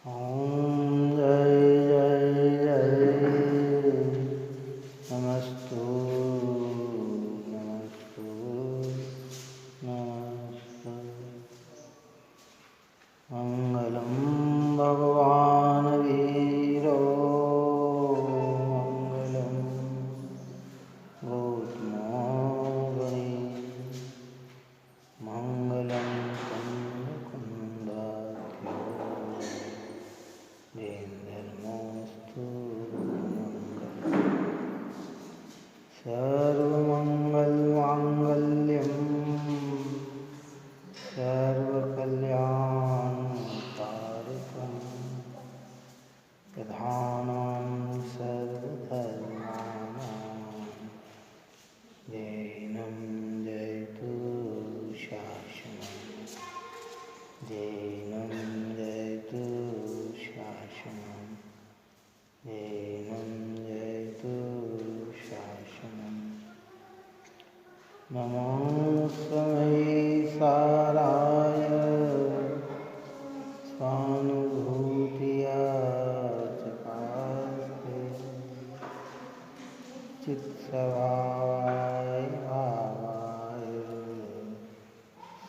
ॐ जय जय जय नमस्तु नमस्तु नमस्तु। मङ्गलं भगवान् वीरो मङ्गलं गौतमो गणेश मङ्गलं कन्दकुन्दाख्यो जैनधर्मोऽस्तु सर्वमङ्गलमाङ्गल्यं सर्वकल्याणकारकं प्रधानं सर्वधर्माणां जैनं जयतु शासनं जैनं जयतु शासनं जैनं जयतु शासनं। नमो साराय स्वानुभूतिया चकास्ते चित्स्वभावाय भावाय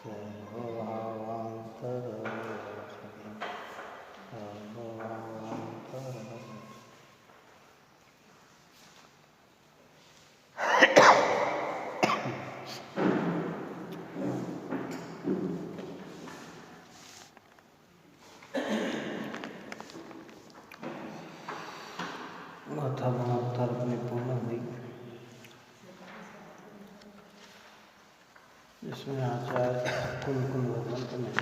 सर्वभावान्तर गाथा 72 अपनी पूर्ण हुई, जिसमें आचार्य कुल वसंत में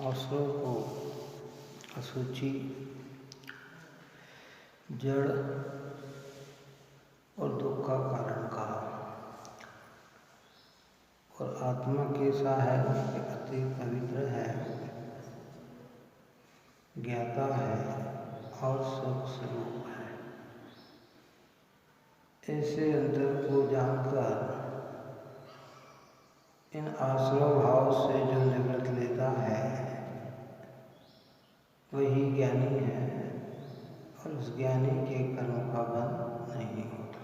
आसुरों को अशुचि, जड़ और दुख का कारण कहा और आत्मा कैसा है, उसके अति पवित्र है, ज्ञाता है और सुख स्वरूप है। ऐसे अंतर को जानकर इन आश्रव भाव से जो निवृत्त लेता है वही ज्ञानी है और उस ज्ञानी के कर्म का बंध नहीं होता।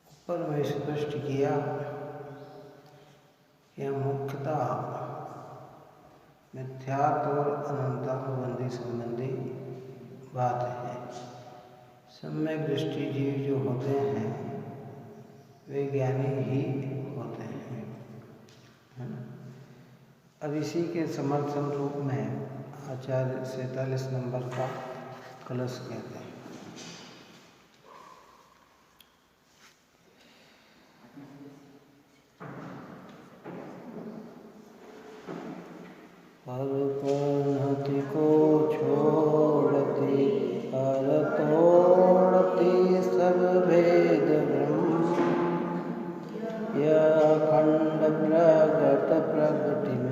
ऊपर में स्पष्ट किया यह मुख्यतः मिथ्यात्व और अनंतानुबंधी संबंधी बात है। सम्यक दृष्टि जीव जो होते हैं वे ज्ञानी ही होते हैं। अब इसी के समर्थन रूप में आचार्य 47 नंबर का कलश कहते हैं। पर पनति को छोड़ती पर तोड़ती सब भेद ब्रह्म, यह अखंड प्रगट प्रगटिन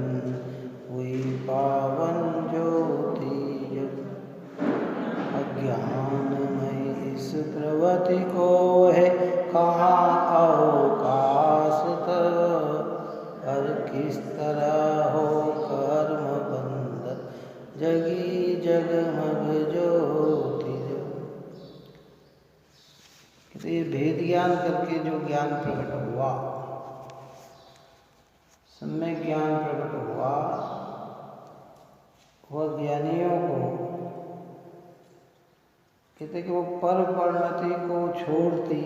हुई पावन ज्योति। अज्ञानमय इस प्रवृत्ति को है कहाँ अवकाश पर किस तरह हो कर्म बंध जगी जगमग ज्योति। ये भेद ज्ञान करके जो ज्ञान प्रकट हुआ, सम्यक ज्ञान प्रकट हुआ, वह ज्ञानियों को कहते कि वो पर परिणति को छोड़ती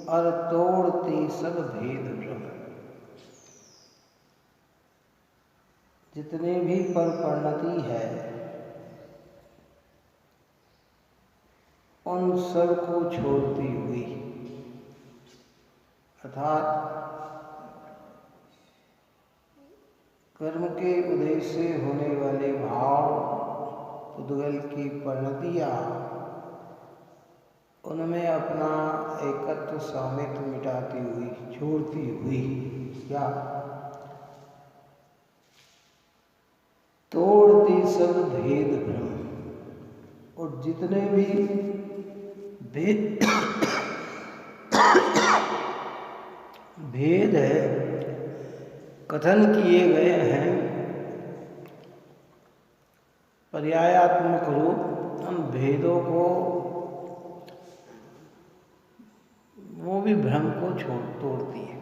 और तोड़ती सब भेद ब्रह्म। जितने भी पर परिणति है उन सब को छोड़ती हुई, अर्थात कर्म के उदय से होने वाले भाव उद्गल की परिणतियाँ, उनमें अपना एकत्व स्वामित्व मिटाती हुई, छोड़ती हुई या तोड़ती सब भेद ब्रह्म। और जितने भी भेद है कथन किए गए हैं पर्यायात्मक रूप उन भेदों को, वो भी भ्रम को तोड़ती है।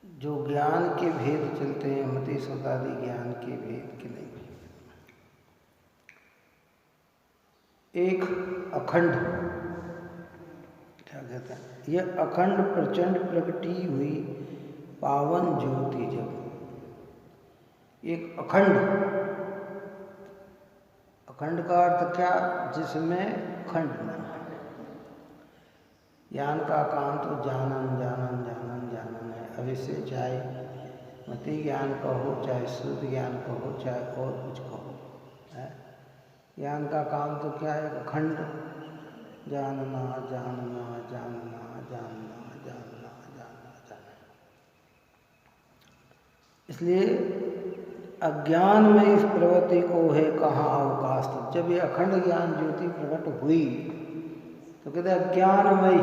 जो ज्ञान के भेद चलते हैं मति सतादि ज्ञान के भेद के नहीं। एक अखंड, क्या कहते हैं, यह अखंड प्रचंड प्रकटी हुई पावन ज्योति, जब एक अखंड, अखंड का अर्थ क्या, जिसमें खंड नहीं है। ज्ञान का काम तो जानन जानन जानन जानन है। अब इससे चाहे मति ज्ञान का हो, चाहे शुद्ध ज्ञान का हो, चाहे और कुछ का हो, है। ज्ञान का काम तो क्या है, अखंड जानना जानना जानना जानना जानना जानना जानना। इसलिए अज्ञान में इस प्रवृत्ति को है कहाँ अवकाश। तब जब ये अखंड ज्ञान ज्योति प्रकट हुई तो कहते अज्ञानमयी,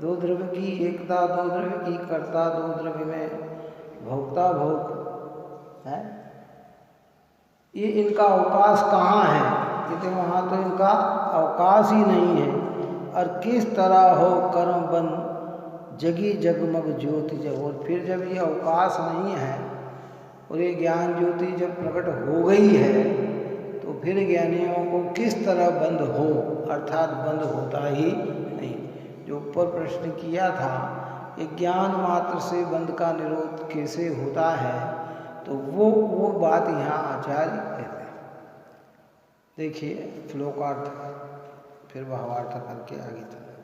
दो द्रव्य की एकता, दो द्रव्य की कर्ता, दो द्रव्य में भोक्ता भोग है, ये इनका अवकाश कहाँ है, कहते वहाँ तो इनका अवकाश ही नहीं है। और किस तरह हो कर्म बंद जगी जगमग ज्योति जब, और फिर जब ये अवकाश नहीं है और ये ज्ञान ज्योति जब प्रकट हो गई है तो फिर ज्ञानियों को किस तरह बंद हो, अर्थात बंद होता ही नहीं। जो ऊपर प्रश्न किया था कि ज्ञान मात्र से बंद का निरोध कैसे होता है, तो वो बात यहाँ आचार्य कहते हैं। देखिए श्लोकार्थ फिर भावार्थ करके आगे चले।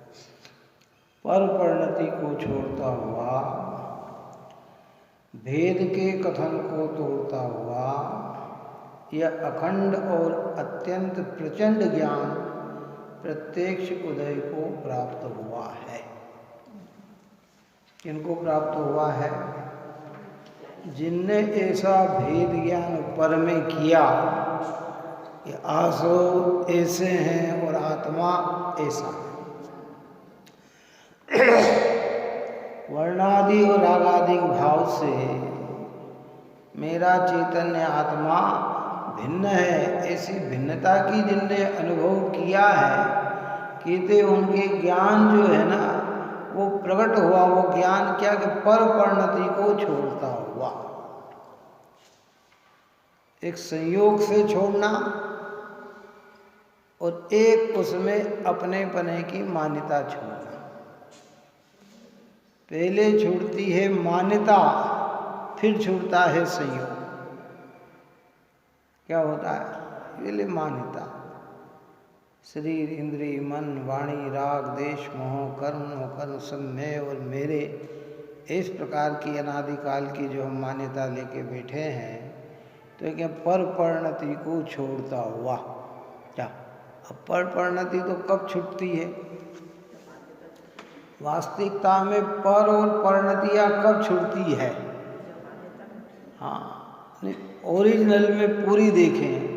पर परिणति को छोड़ता हुआ, भेद के कथन को तोड़ता हुआ, यह अखंड और अत्यंत प्रचंड ज्ञान प्रत्यक्ष उदय को प्राप्त हुआ है। किनको प्राप्त हुआ है? जिनने ऐसा भेद ज्ञान पर में किया कि आसो ऐसे हैं और आत्मा ऐसा है। वर्णादि और रागादि भाव से मेरा चैतन्य आत्मा भिन्न है, ऐसी भिन्नता की जिनने अनुभव किया है, कहते उनके ज्ञान जो है ना वो प्रकट हुआ। वो ज्ञान क्या कि पर परिणति को छोड़ता हुआ, एक संयोग से छोड़ना और एक उसमें अपने पने की मान्यता छोड़ना। पहले छूटती है मान्यता, फिर छूटता है संयोग। क्या होता है? पहले मान्यता, शरीर इंद्रिय मन वाणी राग देश मोह कर्म सब मैं और मेरे, इस प्रकार की अनादिकाल की जो हम मान्यता लेके बैठे हैं, तो क्या पर परिणति को छोड़ता हुआ। क्या अब पर परिणति तो कब छूटती है? वास्तविकता में पर और परिणतियाँ कब छूटती है? हाँ, ओरिजिनल में पूरी देखें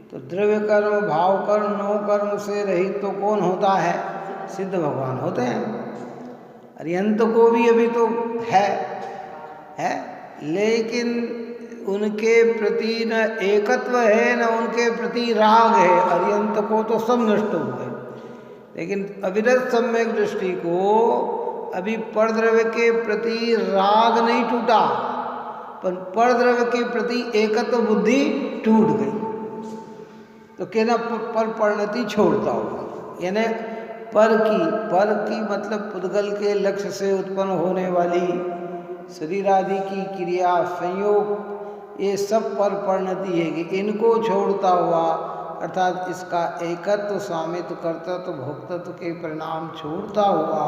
तो द्रव्य कर्म भाव कर्म नो कर्म से रहित तो कौन होता है? सिद्ध भगवान होते हैं। अर्यंत को भी अभी तो है, लेकिन उनके प्रति न एकत्व है न उनके प्रति राग है। अर्यंत को तो सब नष्ट हुए, लेकिन अविरत सम्यक दृष्टि को अभी परद्रव्य के प्रति राग नहीं टूटा, पर परद्रव्य के प्रति एकत्व बुद्धि टूट गई। तो कहना पर परिणति छोड़ता हुआ, यानी पर की मतलब पुद्गल के लक्ष्य से उत्पन्न होने वाली शरीर आदि की क्रिया संयोग, ये सब पर परिणति है कि इनको छोड़ता हुआ, अर्थात इसका एकत्व स्वामित्व कर्तृत्व भोक्तत्व के परिणाम छोड़ता हुआ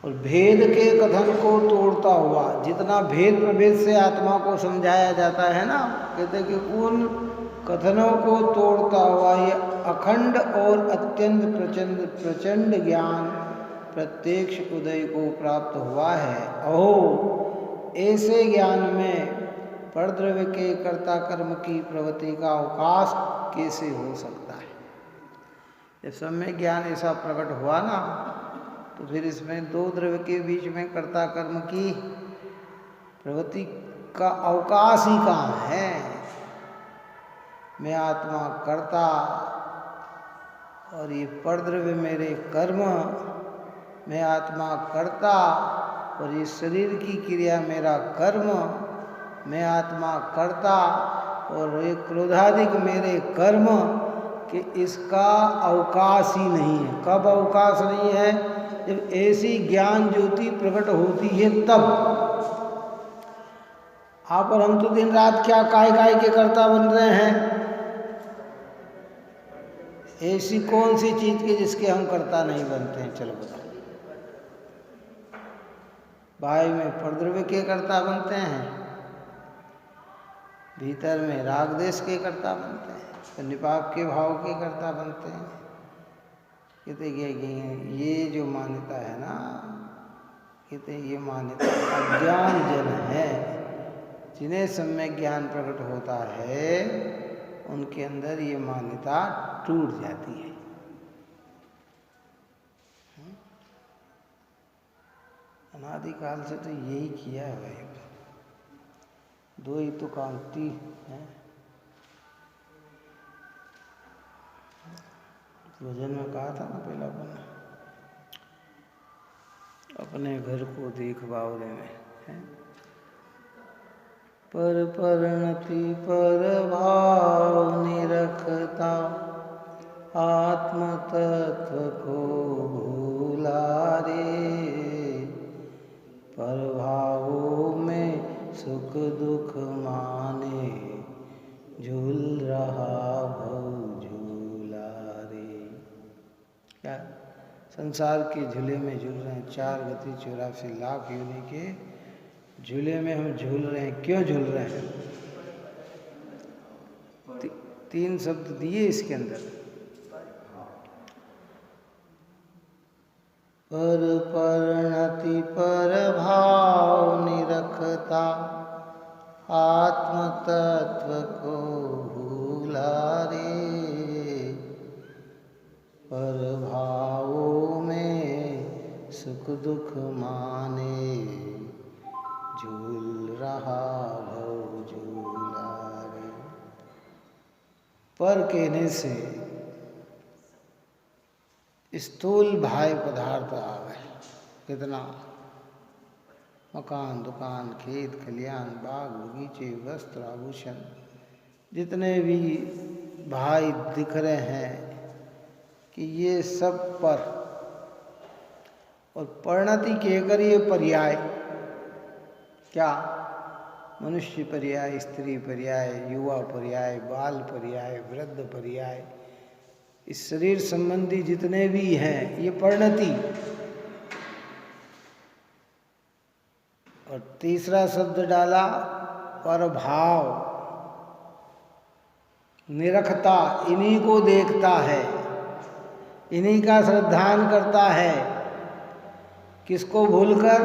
और भेद के कथन को तोड़ता हुआ। जितना भेद प्रभेद से आत्मा को समझाया जाता है ना, कहते कि उन कथनों को तोड़ता हुआ ये अखंड और अत्यंत प्रचंड ज्ञान प्रत्यक्ष उदय को प्राप्त हुआ है। अहो, ऐसे ज्ञान में परद्रव्य के कर्ता कर्म की प्रवृत्ति का अवकाश कैसे हो सकता है? जब सम्यक ज्ञान ऐसा प्रकट हुआ ना, तो फिर इसमें दो द्रव्य के बीच में कर्ता कर्म की प्रवृत्ति का अवकाश ही कहाँ है। मैं आत्मा कर्ता और ये परद्रव्य मेरे कर्म, मैं आत्मा कर्ता और ये शरीर की क्रिया मेरा कर्म, मैं आत्मा कर्ता और ये क्रोधादिक मेरे कर्म, कि इसका अवकाश ही नहीं है। कब अवकाश नहीं है? जब ऐसी ज्ञान ज्योति प्रकट होती है तब। आप और हम तो दिन रात क्या काय काय के कर्ता बन रहे हैं। ऐसी कौन सी चीज के जिसके हम कर्ता नहीं बनते हैं? चलो बताओ। बाहर में परद्रव्य के कर्ता बनते हैं, भीतर में राग देश के कर्ता बनते हैं, तो निपाप के भाव के कर्ता बनते हैं। कहते ये जो मान्यता है ना, कहते ये मान्यता अज्ञान जन है। जिन्हें सम्यक ज्ञान प्रकट होता है उनके अंदर ये मान्यता टूट जाती है। अनादिकाल से तो यही किया है भाई। दो ही तो कांति है। भजन में कहा था ना पहला बना, अपने घर को देख बावरे में है। पर परिणति पर भाव निरखता, आत्म तत्व को भूला रे। पर भावों में सुख दुख माने, झूल रहा भव झूला रे। क्या संसार के झूले में झूल रहे हैं। 4 गति 84 लाख योनि के झूले में हम झूल रहे हैं। क्यों झूल रहे हैं? 3 शब्द दिए इसके अंदर। पर परिणति पर भाव निरखता, आत्म तत्व को भूला रे। पर भावों में सुख दुख माने, झूल रहा भव झूला रे। पर कहने से स्थूल बाह्य पदार्थ आ गए। कितना? मकान, दुकान, खेत खलियान, बाग बगीचे, वस्त्र आभूषण, जितने भी भाई दिख रहे हैं कि ये सब पर। और परिणति कहकर ये पर्याय, क्या? मनुष्य पर्याय, स्त्री पर्याय, युवा पर्याय, बाल पर्याय, वृद्ध पर्याय, इस शरीर संबंधी जितने भी हैं ये परिणति। और तीसरा शब्द डाला परभाव, निरखता, इन्हीं को देखता है, इन्हीं का श्रद्धान करता है। किसको भूलकर?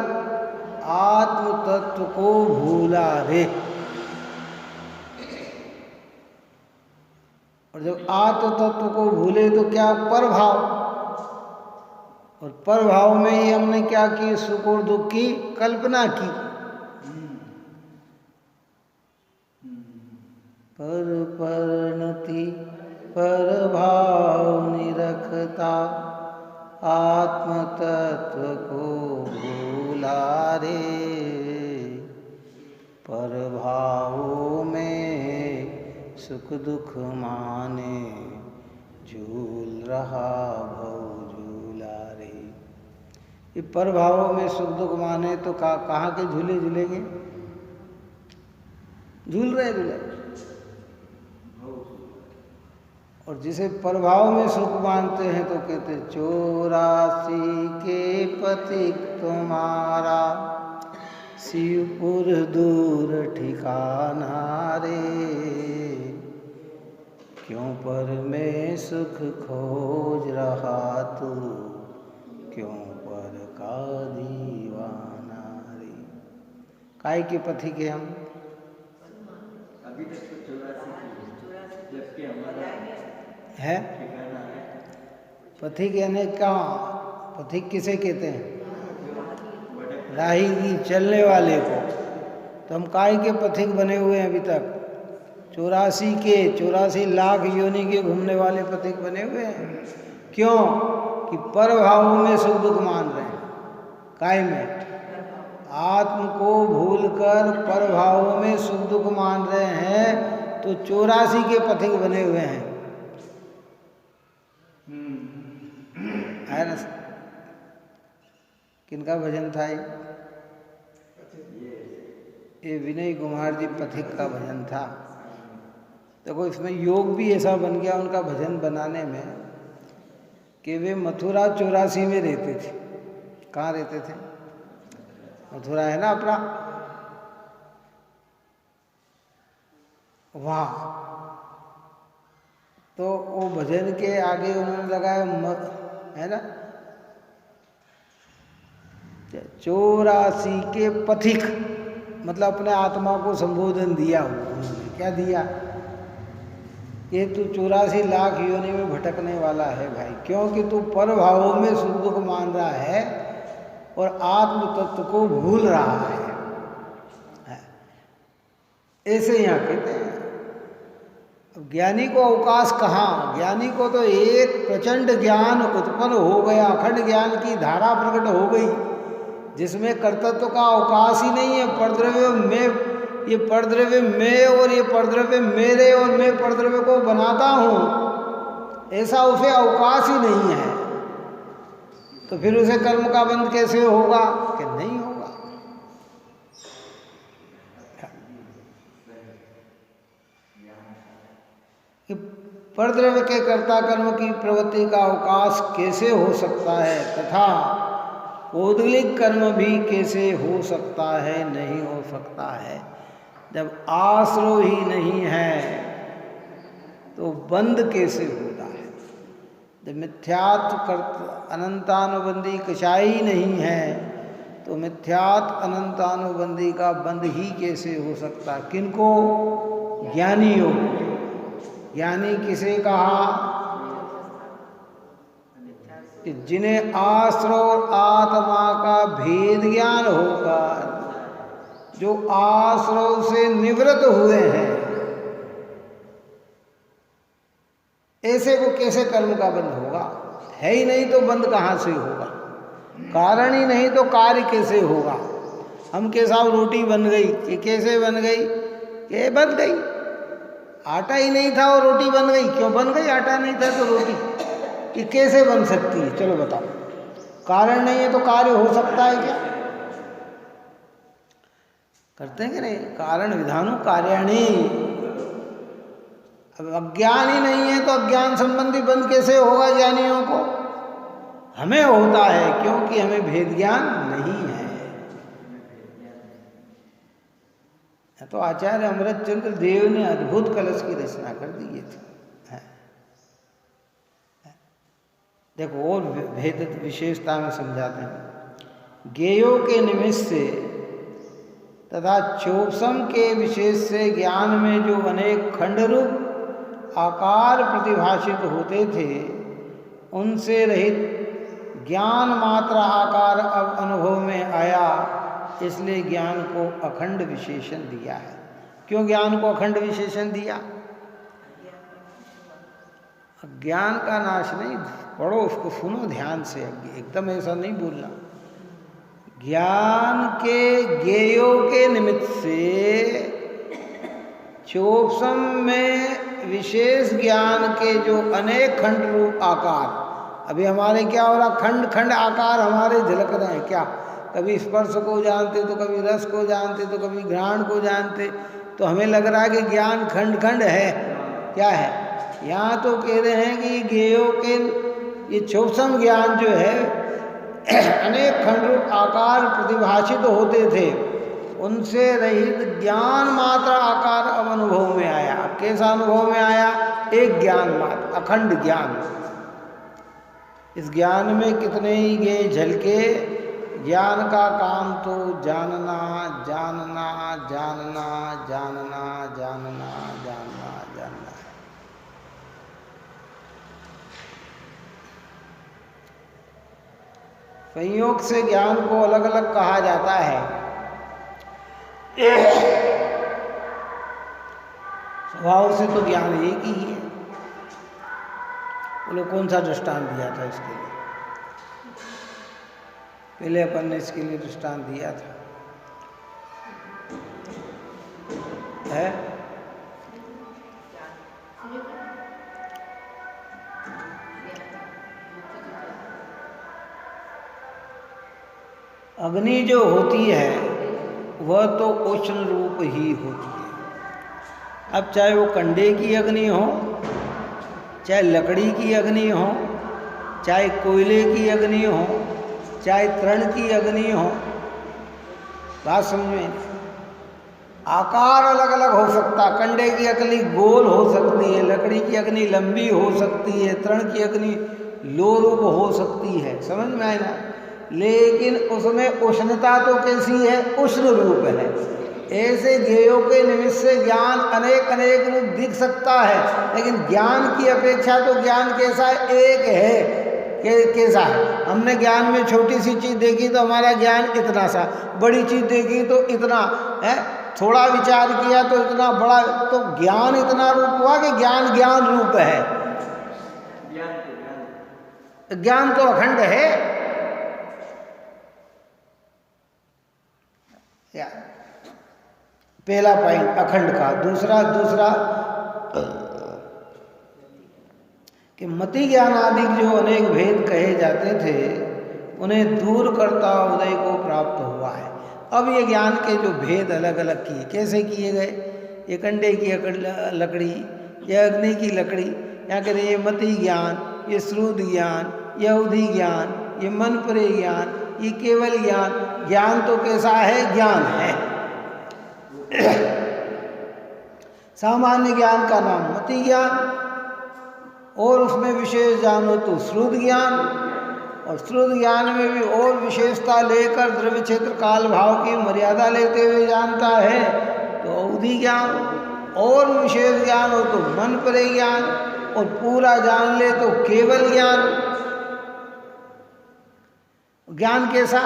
आत्म तत्व को भूला रे। और जब आत्म तत्व को भूले तो क्या? परभाव। और परभाव में ही हमने क्या की? सुख और दुख की कल्पना की। पर परिणति पर भाव निरखता, आत्म तत्व को भूला रे। पर भावों में सुख दुख माने, झूल रहा भव झूला रे। ये पर भावों में सुख दुख माने तो कहाँ के झूले झूलेंगे? झूल रहे झूले। और जिसे प्रभाव में सुख मानते हैं तो कहते 84 के पथिक तुम्हारा, शिवपुर दूर ठिकाना रे। क्यों पर में सुख खोज रहा तू, क्यों पर का दीवाना रे। काय के पथिक है हम? अभी तक तो 84 जबकि हमारा है पथिक यानी कहाँ, पथिक किसे कहते हैं? राही की, चलने वाले को। तो हम काय के पथिक बने हुए हैं अभी तक? 84 लाख योनि के घूमने वाले पथिक बने हुए हैं। क्यों? कि पर भावों में सुख दुख मान रहे हैं। काय में आत्म को भूलकर पर भावों में सुख दुख मान रहे हैं, तो 84 के पथिक बने हुए हैं। है ना? किनका भजन था ये विनय कुमार जी पथिक का भजन था। देखो इसमें योग भी ऐसा बन गया उनका भजन बनाने में कि वे मथुरा 84 में रहते थे। कहाँ रहते थे? मथुरा है ना अपना, वहाँ। तो वो भजन के आगे उन्होंने लगाया है ना, 84 के पथिक, मतलब अपने आत्मा को संबोधन दिया उन्होंने। क्या दिया? ये तू 84 लाख योनि में भटकने वाला है भाई, क्योंकि तू पर भावों में सुख दुख मान रहा है और आत्म तत्व को भूल रहा है। ऐसे यहाँ कहते हैं। अब ज्ञानी को अवकाश कहाँ? ज्ञानी को तो एक प्रचंड ज्ञान उत्पन्न हो गया, अखंड ज्ञान की धारा प्रकट हो गई, जिसमें कर्तृत्व का अवकाश ही नहीं है। परद्रव्य में, ये परद्रव्य मैं और ये परद्रव्य मेरे और मैं परद्रव्य को बनाता हूँ, ऐसा उसे अवकाश ही नहीं है। तो फिर उसे कर्म का बंध कैसे होगा? कि नहीं होगा। कि परद्रव्य के कर्ता कर्म की प्रवृत्ति का अवकाश कैसे हो सकता है, तथा पौद्गलिक कर्म भी कैसे हो सकता है? नहीं हो सकता है। जब आश्रय ही नहीं है तो बंध कैसे होता है? जब मिथ्यात्व अनंतानुबंधी कषाई नहीं है तो मिथ्यात्व अनंतानुबंधी का बंध ही कैसे हो सकता? किनको? ज्ञानियों। ज्ञानी किसे कहा? कि जिन्हें आश्रय और आत्मा का भेद ज्ञान होकर, जो आश्रय से निवृत्त हुए हैं, ऐसे को कैसे कर्म का बंध होगा? है ही नहीं तो बंध कहाँ से होगा? कारण ही नहीं तो कार्य कैसे होगा? हम के साथ रोटी बन गई, कि कैसे बन गई? ये बन गई। आटा ही नहीं था और रोटी बन गई। क्यों बन गई? आटा नहीं था तो रोटी कि कैसे बन सकती है? चलो बताओ। कारण नहीं है तो कार्य हो सकता है क्या? करते हैं कि नहीं? कारण विधानु कार्याणि। अब अज्ञान ही नहीं है तो अज्ञान संबंधी बंध कैसे होगा ज्ञानियों को? हमें होता है क्योंकि हमें भेद ज्ञान नहीं है। तो आचार्य अमृतचंद्र देव ने अद्भुत कलश की रचना कर दी ये थी। देखो और भेद विशेषता में समझाते हैं। ज्ञेयों के निमित्त से तथा चोपसम के विशेष से ज्ञान में जो अनेक खंडरूप आकार प्रतिभाषित होते थे, उनसे रहित ज्ञान मात्र आकार अब अनुभव में आया, इसलिए ज्ञान को अखंड विशेषण दिया है। क्यों ज्ञान को अखंड विशेषण दिया? ज्ञान का नाश नहीं, पढ़ो उसको, सुनो ध्यान से, एकदम ऐसा नहीं बोलना। ज्ञान के ज्ञेयों के निमित्त से चोपसम में विशेष ज्ञान के जो अनेक खंड रूप आकार, अभी हमारे क्या हो रहा? खंड खंड आकार हमारे झलक रहे हैं। क्या? कभी स्पर्श को जानते तो कभी रस को जानते तो कभी घ्राण को जानते, तो हमें लग रहा है कि ज्ञान खंड खंड है। क्या है? यहाँ तो कह रहे हैं कि ज्ञेयों के ये चोपसम ज्ञान जो है अनेक खंड रूप आकार प्रतिभाषित होते थे, उनसे रहित ज्ञान मात्र आकार अब अनुभव में आया। अब कैसा अनुभव में आया? एक ज्ञान मात्र, अखंड ज्ञान। इस ज्ञान में कितने ही ज्ञेय झलके, ज्ञान का काम तो जानना जानना जानना जानना जानना जानना जानना है। संयोग से ज्ञान को अलग अलग कहा जाता है। स्वभाव से तो ज्ञान एक ही है। बोलो कौन सा दृष्टांत दिया था इसके लिए? पहले अपन ने इसके लिए दृष्टांत दिया था, है? अग्नि जो होती है वह तो उष्ण रूप ही होती है। अब चाहे वो कंडे की अग्नि हो, चाहे लकड़ी की अग्नि हो, चाहे कोयले की अग्नि हो, चाहे तृण की अग्नि हो, बात समझ में? आकार अलग अलग हो सकता। कंडे की अग्नि गोल हो सकती है, लकड़ी की अग्नि लंबी हो सकती है, तृण की अग्नि लोरूप हो सकती है। समझ में आए ना? लेकिन उसमें उष्णता तो कैसी है? उष्ण रूप है। ऐसे ज्ञेयों के निमित्त से ज्ञान अनेक अनेक रूप दिख सकता है, लेकिन ज्ञान की अपेक्षा तो ज्ञान कैसा है? एक है। कैसा है? हमने ज्ञान में छोटी सी चीज़ देखी तो हमारा ज्ञान इतना सा, बड़ी चीज़ देखी तो इतना है, थोड़ा विचार किया तो इतना बड़ा। तो ज्ञान इतना रूप हुआ कि ज्ञान ज्ञान रूप है। ज्ञान तो अखंड है। पहला पॉइंट अखंड का। दूसरा कि मति ज्ञान आदि जो अनेक भेद कहे जाते थे उन्हें दूर करता उदय को प्राप्त हुआ है। अब ये ज्ञान के जो भेद अलग अलग किए, कैसे किए गए? ये कंडे की लकड़ी, ये अग्नि की लकड़ी, या कह रहे ये मति ज्ञान, ये श्रुत ज्ञान, ये अवधि ज्ञान, ये मन परे ज्ञान, ये केवल ज्ञान। ज्ञान तो कैसा है? ज्ञान है। सामान्य ज्ञान का नाम मति ज्ञान, और उसमें विशेष जानो तो श्रुत ज्ञान, और श्रुत ज्ञान में भी और विशेषता लेकर द्रव्य क्षेत्र काल भाव की मर्यादा लेते हुए जानता है तो अवधि ज्ञान, और विशेष ज्ञान हो तो मन परे ज्ञान, और पूरा जान ले तो केवल ज्ञान। ज्ञान कैसा?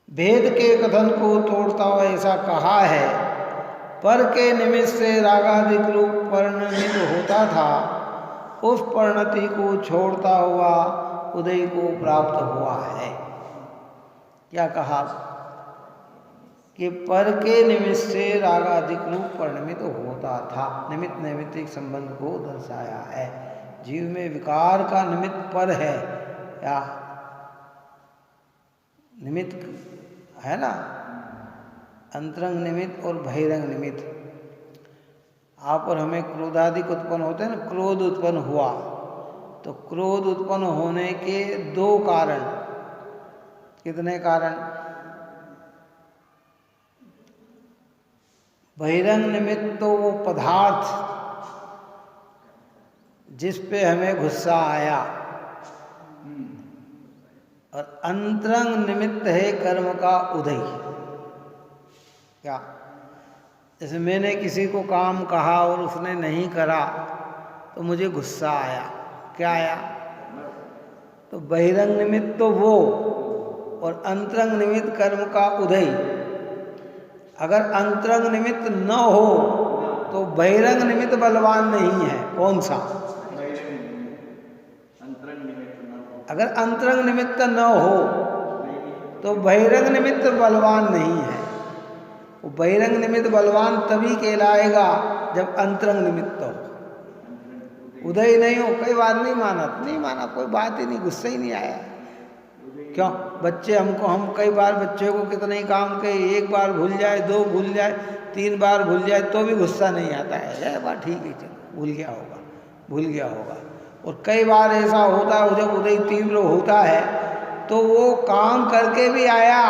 भेद के कथन को तोड़ता हुआ ऐसा कहा है, पर के निमित्त से रागादिक रूप परिणमित होता था, उस परिणति को छोड़ता हुआ उदय को प्राप्त हुआ है। क्या कहा? कि पर के निमित्त से रागादिक रूप परिणमित होता था। निमित्त नैमित्तिक संबंध को दर्शाया है। जीव में विकार का निमित्त पर है, या निमित्त है ना, अंतरंग निमित्त और बहिरंग निमित्त। आप और हमें क्रोधादिक उत्पन्न होते हैं ना, क्रोध उत्पन्न हुआ तो क्रोध उत्पन्न होने के दो कारण। कितने कारण? बहिरंग निमित्त तो वो पदार्थ जिस पे हमें गुस्सा आया, और अंतरंग निमित्त है कर्म का उदय। क्या? जैसे मैंने किसी को काम कहा और उसने नहीं करा तो मुझे गुस्सा आया। क्या आया? तो बहिरंग निमित्त तो वो, और अंतरंग निमित्त कर्म का उदय। अगर अंतरंग निमित्त न हो तो बहिरंग निमित्त बलवान नहीं है। कौन सा? अगर अंतरंग निमित्त न हो तो बहिरंग निमित्त बलवान नहीं है। वो बहिरंग निमित्त बलवान तभी कहलाएगा जब अंतरंग निमित्त हो। उदय नहीं हो, कई बार नहीं माना, कोई बात ही नहीं, गुस्सा ही नहीं आया। क्यों? बच्चे हम कई बार बच्चे को कितने ही काम कहे, एक बार भूल जाए, दो भूल जाए, तीन बार भूल जाए तो भी गुस्सा नहीं आता है। बात ठीक है, चलो भूल गया होगा। और कई बार ऐसा होता है जब उदय तीव्र होता है तो वो काम करके भी आया,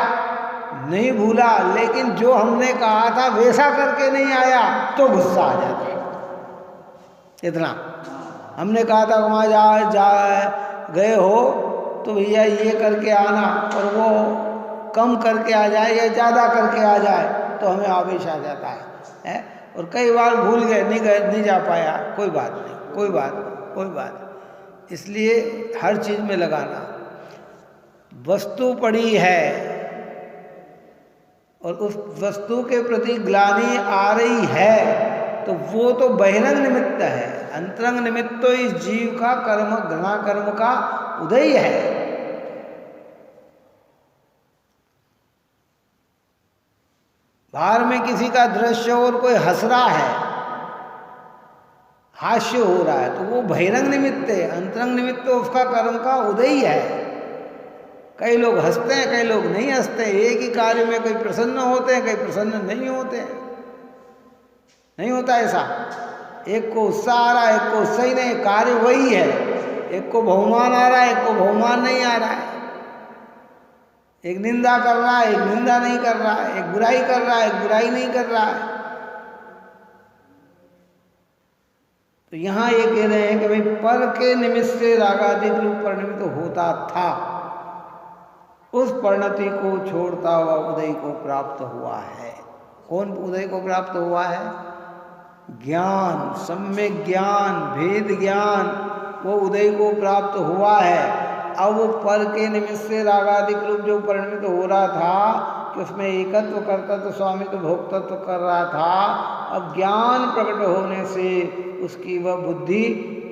नहीं भूला, लेकिन जो हमने कहा था वैसा करके नहीं आया तो गुस्सा आ जाता है। इतना हमने कहा था वहाँ गए हो तो भैया ये करके आना, और वो कम करके आ जाए या ज़्यादा करके आ जाए तो हमें आवेश आ जाता है। और कई बार भूल गए, नहीं जा पाया, कोई बात नहीं। इसलिए हर चीज में लगाना। वस्तु पड़ी है और उस वस्तु के प्रति ग्लानि आ रही है तो वो तो बहिरंग निमित्त है। अंतरंग निमित्त तो इस जीव का कर्म, घृणा कर्म का उदय है। बाहर में किसी का दृश्य और कोई हंस रहा है, हास्य हो रहा है, तो वो बहिरंग निमित्त है। अंतरंग निमित्त तो उसका कर्म का उदय है। कई लोग हंसते हैं, कई लोग नहीं हंसते। एक ही कार्य में कई प्रसन्न होते हैं, कई प्रसन्न नहीं होते हैं। नहीं होता ऐसा। एक को उत्साह आ रहा है, एक को उत्साह ही नहीं, कार्य वही है। एक को बहुमान आ रहा है, एक को बहुमान नहीं आ रहा है। एक निंदा कर रहा है, एक निंदा नहीं कर रहा है। एक बुराई कर रहा है, एक बुराई नहीं कर रहा है। तो यहां ये कह रहे हैं कि भाई पर के निमित्त से रागादि रूप परिणमित होता था, उस परिणति को छोड़ता हुआ उदय को प्राप्त हुआ है। कौन उदय को प्राप्त हुआ है? ज्ञान, सम्यक ज्ञान, भेद ज्ञान, वो उदय को प्राप्त हुआ है। अब वो पर के निमित्त से रागादिक रूप जो परिणमित हो रहा था कि उसमें एकत्व कर्तृत्व स्वामित्व भोक्तत्व कर रहा था, अब ज्ञान प्रकट होने से उसकी वह बुद्धि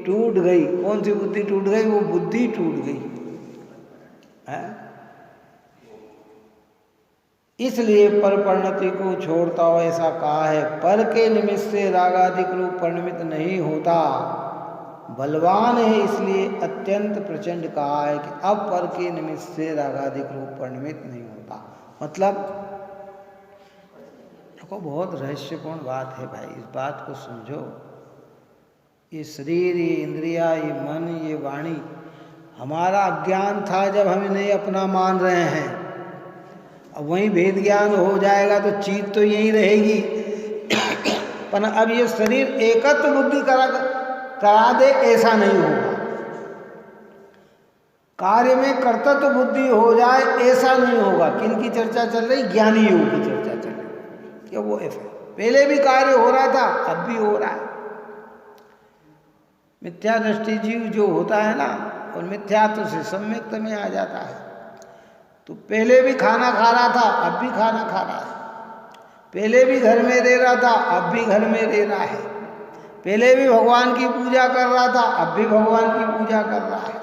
टूट गई। कौन सी बुद्धि टूट गई? वो बुद्धि टूट गई है। इसलिए पर परिणति को छोड़ता हो ऐसा कहा है। पर के निमित्त से रागादिक रूप परिणमित नहीं होता, बलवान है इसलिए अत्यंत प्रचंड कहा है कि अब पर के निमित्त से रागादिक रूप परिणमित नहीं होता। मतलब देखो बहुत रहस्यपूर्ण बात है भाई, इस बात को समझो। ये शरीर, ये इंद्रिया, ये मन, ये वाणी हमारा अज्ञान था जब हम इन्हें अपना मान रहे हैं। अब वहीं भेद ज्ञान हो जाएगा तो चीज तो यही रहेगी। पर अब ये शरीर एकत्व बुद्धि करा दे ऐसा नहीं होगा। कार्य में कर्तव्य बुद्धि हो जाए ऐसा नहीं होगा। किनकी चर्चा चल रही? ज्ञानी योग की चर्चा चल रही। क्या वो ऐसा पहले भी कार्य हो रहा था, अब भी हो रहा है। मिथ्या दृष्टि जीव जो होता है ना, और मिथ्यात्व से सम्यक्त में आ जाता है। तो पहले भी खाना खा रहा था, अब भी खाना खा रहा है। पहले भी घर में रह रहा था, अब भी घर में रह रहा है। पहले भी भगवान की पूजा कर रहा था, अब भी भगवान की पूजा कर रहा है।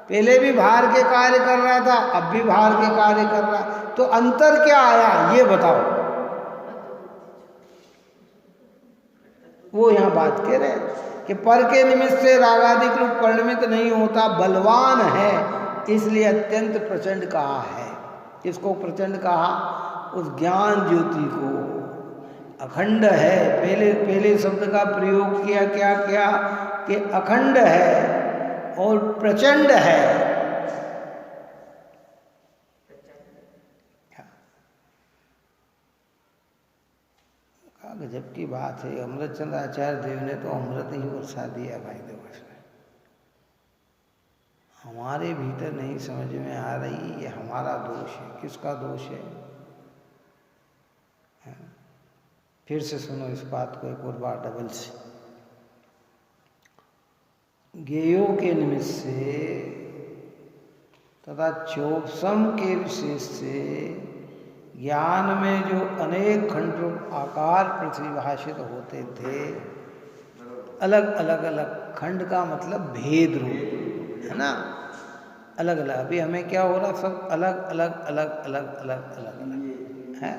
पहले भी बाहर के कार्य कर रहा था, अब भी बाहर के कार्य कर रहा है। तो अंतर क्या आया ये बताओ? वो यहां बात कह रहे हैं कि पर के निमित्त से रागादिक रूप परिणमित नहीं होता, बलवान है इसलिए अत्यंत प्रचंड कहा है। इसको प्रचंड कहा? उस ज्ञान ज्योति को। अखंड है, पहले शब्द का प्रयोग किया क्या क्या कि अखंड है और प्रचंड है। गजब की बात है। अमृतचंद्र आचार्य देव ने तो अमृत ही बरसा दिया भाई दिवस में। हमारे भीतर नहीं समझ में आ रही, ये हमारा दोष है। किसका दोष है? फिर से सुनो इस बात को एक और बार डबल से। ज्ञेयों के निमित्त से तथा चोपसम के विशेष से ज्ञान में जो अनेक खंड रूप आकार पृथ्वी भाषित होते थे, अलग अलग अलग खंड का मतलब भेद रूप है ना, अलग अलग। अभी हमें क्या हो रहा? सब अलग अलग अलग अलग अलग अलग अलग है।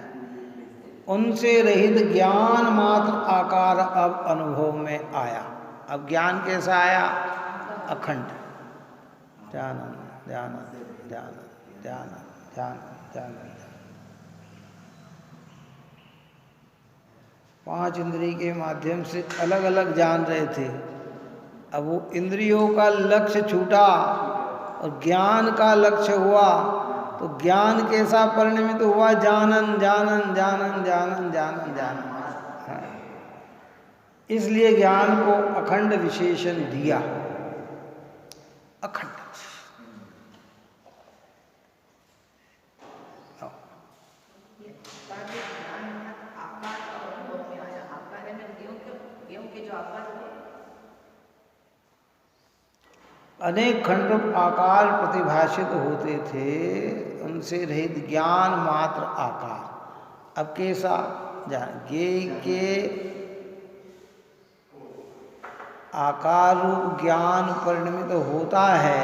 उनसे रहित ज्ञान मात्र आकार अब अनुभव में आया। अब ज्ञान कैसा आया? अखंड। ध्यान ध्यान ध्यान ध्यान ध्यान ध्यान। पांच इंद्रिय के माध्यम से अलग अलग जान रहे थे। अब वो इंद्रियों का लक्ष्य छूटा और ज्ञान का लक्ष्य हुआ, तो ज्ञान कैसा परिणमित हुआ? जानन जानन जानन जानन जानन जानन। इसलिए ज्ञान को अखंड विशेषण दिया। अखंड। अनेक खंड रूप आकार प्रतिभाषित होते थे, उनसे रहित ज्ञान मात्र आकार। अब कैसा जान गे के आकार रूप ज्ञान परिणमित होता है,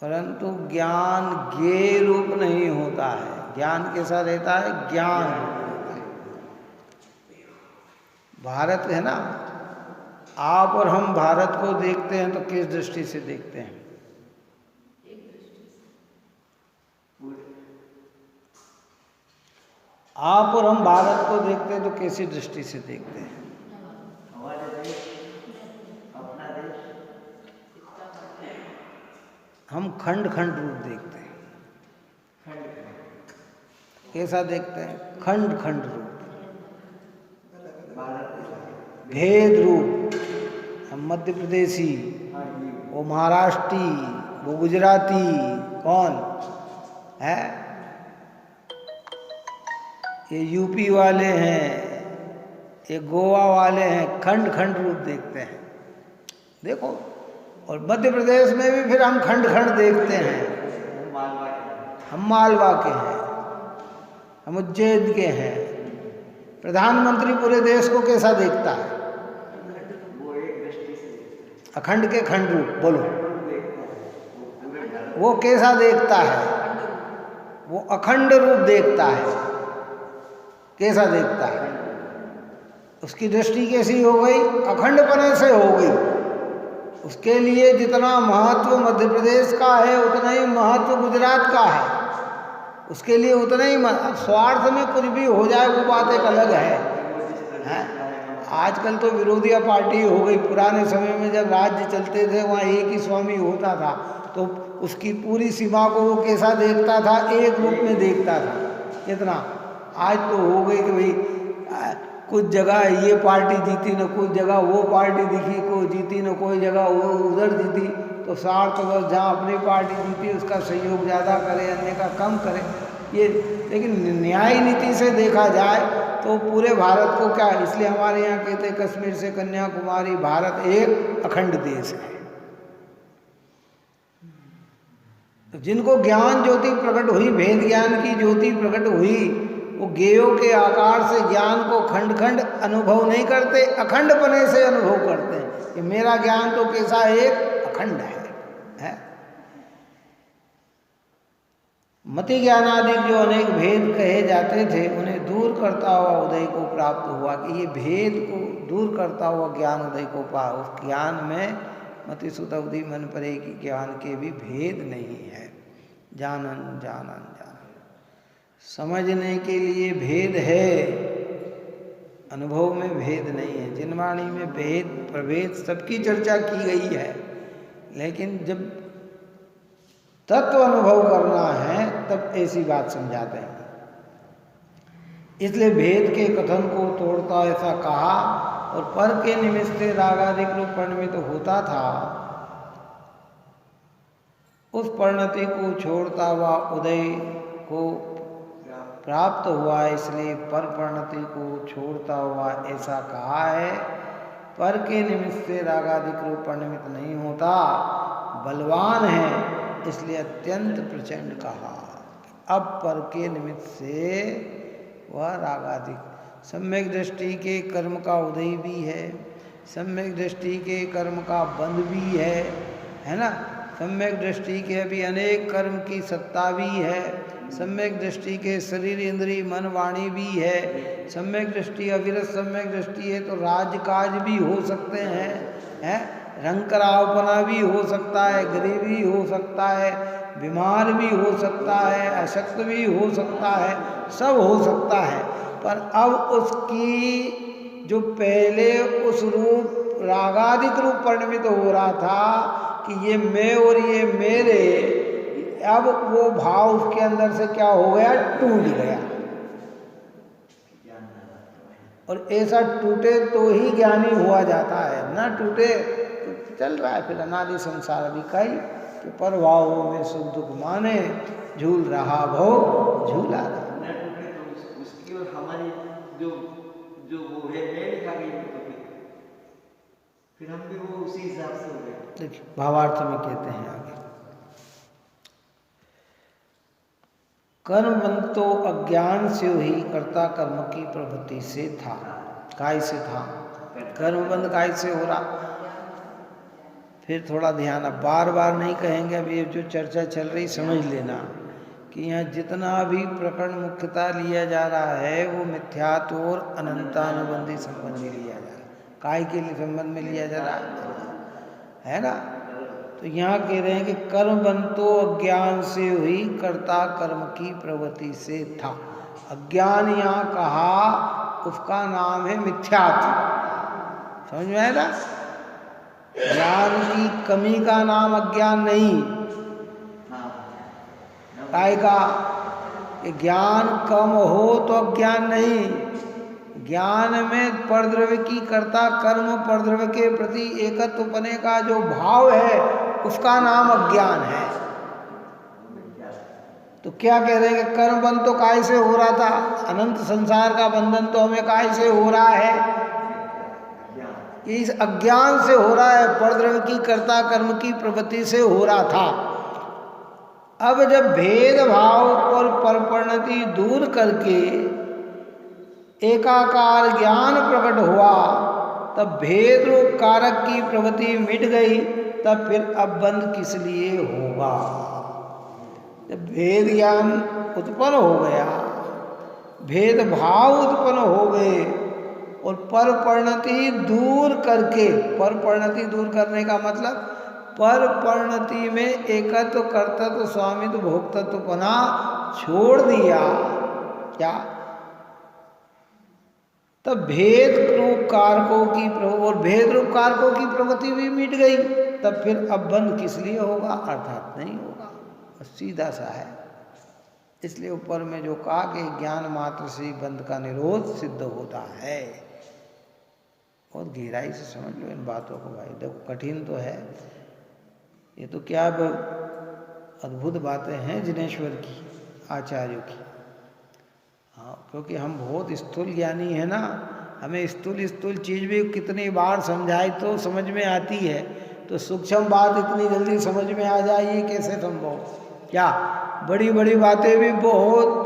परंतु ज्ञान ज्ञेय रूप नहीं होता है। ज्ञान कैसा रहता है? ज्ञान रूप। भारत है ना, आप और हम भारत को देखते हैं तो किस दृष्टि से देखते हैं? आप और हम भारत को देखते हैं तो कैसी दृष्टि से देखते हैं? हम खंड खंड रूप देखते हैं। कैसा देखते हैं? खंड खंड रूप, भेद रूप। हम मध्य प्रदेशी, वो महाराष्ट्री, वो गुजराती, कौन है? ये यूपी वाले हैं, ये गोवा वाले हैं। खंड खंड रूप देखते हैं। देखो, और मध्य प्रदेश में भी फिर हम खंड खंड देखते हैं। हम मालवा के हैं, हम उज्जैन के हैं। प्रधानमंत्री पूरे देश को कैसा देखता है? अखंड के खंड रूप। बोलो, वो कैसा देखता है? वो अखंड रूप देखता है। कैसा देखता है? उसकी दृष्टि कैसी हो गई? अखंडपने से हो गई। उसके लिए जितना महत्व मध्य प्रदेश का है उतना ही महत्व गुजरात का है। उसके लिए उतना ही स्वार्थ में कुछ भी हो जाए वो बात एक अलग है? आजकल तो विरोधिया पार्टी हो गई। पुराने समय में जब राज्य चलते थे वहाँ एक ही स्वामी होता था, तो उसकी पूरी सीमा को वो कैसा देखता था? एक रूप में देखता था। कितना आज तो हो गई कि भाई कुछ जगह ये पार्टी जीती, न कुछ जगह वो पार्टी दिखी, कोई जीती न कोई जगह वो उधर जीती। तो स्वार्थवश जहाँ अपनी पार्टी जीती उसका सहयोग ज़्यादा करे, अन्य का कम करे। ये लेकिन न्याय नीति से देखा जाए तो पूरे भारत को क्या, इसलिए हमारे यहाँ कहते हैं कश्मीर से कन्याकुमारी भारत एक अखंड देश है। तो जिनको ज्ञान ज्योति प्रकट हुई, भेद ज्ञान की ज्योति प्रकट हुई, वो गेयों के आकार से ज्ञान को खंड खंड अनुभव नहीं करते, अखंडपने से अनुभव करते हैं कि मेरा ज्ञान तो कैसा एक अखंड है? मति ज्ञानादि जो अनेक भेद कहे जाते थे उन्हें दूर करता हुआ उदय को प्राप्त हुआ कि ये भेद को दूर करता हुआ ज्ञान उदय को पा। उस ज्ञान में मति सुत अवधि मन परे की ज्ञान के भी भेद नहीं है। जानन जानन जानन, समझने के लिए भेद है, अनुभव में भेद नहीं है। जिनवाणी में भेद प्रभेद सबकी चर्चा की गई है, लेकिन जब तत्व अनुभव करना है तब ऐसी बात समझाते हैं। इसलिए भेद के कथन को तोड़ता ऐसा कहा, और पर के निमित्त से रागादिक रूप परिणमित होता था, उस परिणति को छोड़ता हुआ उदय को प्राप्त हुआ। इसलिए पर परिणति को छोड़ता हुआ ऐसा कहा है। पर के निमित्त से रागादिक रूप परिणमित नहीं होता, बलवान है इसलिए अत्यंत प्रचंड कहा। अब पर के निमित्त से वह रागादिक सम्यक दृष्टि के कर्म का उदय भी है, सम्यक दृष्टि के कर्म का बंध भी है ना। सम्यक दृष्टि के भी अनेक कर्म की सत्ता भी है। सम्यक दृष्टि के शरीर इंद्रिय मन वाणी भी है। सम्यक दृष्टि अविरत सम्यक दृष्टि है तो राजकाज भी हो सकते हैं, रंगकरावपना भी हो सकता है, गरीबी हो सकता है, बीमार भी हो सकता है, अशक्त भी हो सकता है, सब हो सकता है। पर अब उसकी जो पहले उस रूप रागादिक रूप परिणमित हो रहा था कि ये मैं और ये मेरे, अब वो भाव उसके अंदर से क्या हो गया? टूट गया। और ऐसा टूटे तो ही ज्ञानी हुआ जाता है, ना टूटे तो चल रहा है फिर अनादि संसार अभी कई कि पर भावों में सुख दुख माने, झूल रहा भव झूला रहा। न टूटे तो उसकी और हमारी जो जो वो है मैं लिखा गई तो फिर हम भी वो उसी हिसाब से हो गए। देखिए भावार्थ में कहते हैं आगे, कर्म बंध तो अज्ञान से ही कर्ता कर्म की प्रवृत्ति से था। काय से था? कर्म बंध काय से हो रहा? फिर थोड़ा ध्यान, अब बार बार नहीं कहेंगे, अब ये जो चर्चा चल रही समझ लेना कि यहाँ जितना भी प्रकरण मुख्यता लिया जा रहा है वो मिथ्यात्व और अनंतानुबंधी संबंध में लिया जा रहा है। काय के लिए संबंध में लिया जा रहा है ना? तो यहाँ कह रहे हैं कि कर्म बंध तो अज्ञान से हुई कर्ता कर्म की प्रवृत्ति से था। अज्ञान यहाँ कहा, उसका नाम है मिथ्यात्व। समझ में आया ना? ज्ञान की कमी का नाम अज्ञान नहीं। काय का कि ज्ञान कम हो तो अज्ञान नहीं। ज्ञान में परद्रव्य की कर्ता कर्म परद्रव्य के प्रति एकत्व पने का जो भाव है उसका नाम अज्ञान है। तो क्या कह रहे हैं कि कर्म बंध तो काय से हो रहा था? अनंत संसार का बंधन तो हमें काय से हो रहा है? इस अज्ञान से हो रहा है, परद्रव्य की कर्ता कर्म की प्रवृत्ति से हो रहा था। अब जब भेदभाव और परपरिणति दूर करके एकाकार ज्ञान प्रकट हुआ, तब भेद रूप कारक की प्रवृत्ति मिट गई, तब फिर अब बंध किस लिए होगा? जब भेद ज्ञान उत्पन्न हो गया, भेदभाव उत्पन्न हो गए और परपरिणति दूर करके, परपरिणति दूर करने का मतलब परपरिणति में एकत्व कर्तृत्व स्वामित्व भोक्तत्व पना छोड़ दिया क्या? तब भेद रूप कारकों की और भेद रूप कारकों की प्रवृत्ति भी मिट गई, तब फिर अब बंध किस लिए होगा? अर्थात नहीं होगा, सीधा सा है। इसलिए ऊपर में जो कहा कि ज्ञान मात्र से बंध का निरोध सिद्ध होता है। बहुत गहराई से समझ लो इन बातों को भाई। देखो कठिन तो है, ये तो क्या अद्भुत बातें हैं जिनेश्वर की, आचार्यों की। हाँ, क्योंकि हम बहुत स्थूल ज्ञानी है ना, हमें स्थूल स्थूल चीज़ भी कितनी बार समझाई तो समझ में आती है, तो सूक्ष्म बात इतनी जल्दी समझ में आ जाए ये कैसे संभव? क्या बड़ी बड़ी बातें भी बहुत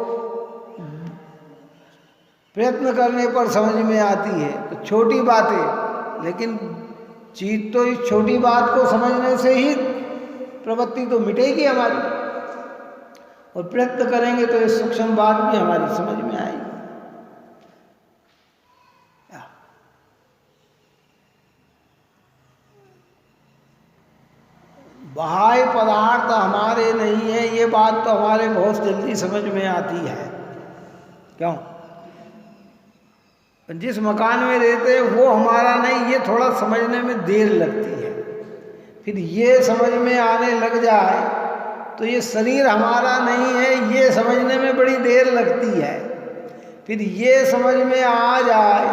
प्रयत्न करने पर समझ में आती है, तो छोटी बातें, लेकिन चीज तो इस छोटी बात को समझने से ही प्रवृत्ति तो मिटेगी हमारी, और प्रयत्न करेंगे तो ये सूक्ष्म बात भी हमारी समझ में आएगी। बाह्य पदार्थ हमारे नहीं है, ये बात तो हमारे बहुत जल्दी समझ में आती है। क्यों? जिस मकान में रहते हैं वो हमारा नहीं, ये थोड़ा समझने में देर लगती है। फिर ये समझ में आने लग जाए तो ये शरीर हमारा नहीं है, ये समझने में बड़ी देर लगती है। फिर ये समझ में आ जाए